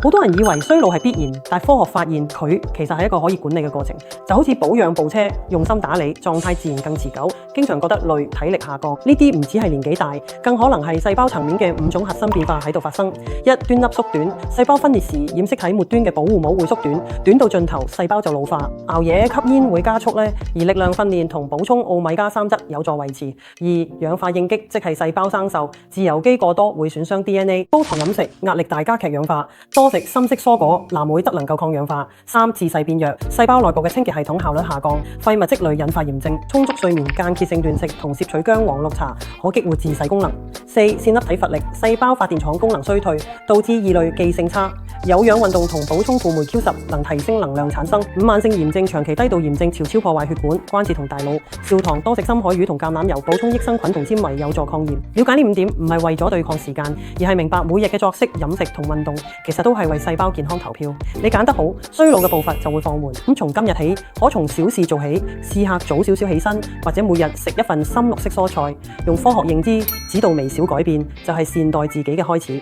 好多人以為衰老係必然，但科學發現佢其實係一個可以管理嘅過程，就好似保養部車，用心打理，狀態自然更持久。經常覺得累、體力下降，呢啲唔止係年紀大，更可能係細胞層面嘅5種核心變化喺度發生。一、端粒縮短，細胞分裂時染色體末端嘅保護膜會縮短，短到盡頭，細胞就老化。熬夜、吸煙會加速呢，而力量訓練同補充奧米加3質有助維持。二、氧化應激，即係細胞生鏽，自由基過多會損傷 DNA。高糖飲食，壓力大加劇氧化，多食深色蔬果、藍莓則能夠抗氧化。三、自噬變弱，細胞內部嘅清潔系統效率下降，廢物積累引發炎症。充足睡眠、間歇性斷食同攝取薑黃綠茶可激活自噬功能。四、線粒體乏力，細胞發電廠功能衰退，導致異類記性差。有氧運動同補充輔酶 Q10能提升能量產生。五、慢性炎症、長期低度炎症悄悄破壞血管、關節同大腦。少糖，多食深海魚同橄欖油，補充益生菌同纖維，有助抗炎。了解呢5點唔係為咗對抗時間，而係明白每日嘅作息、飲食同運動其實都係為細胞健康投票。你揀得好，衰老嘅步伐就會放緩。咁從今日起，可從小事做起，試下早少少起身，或者每日食一份深綠色蔬菜，用科學認知指導微小改變，就係善待自己嘅開始。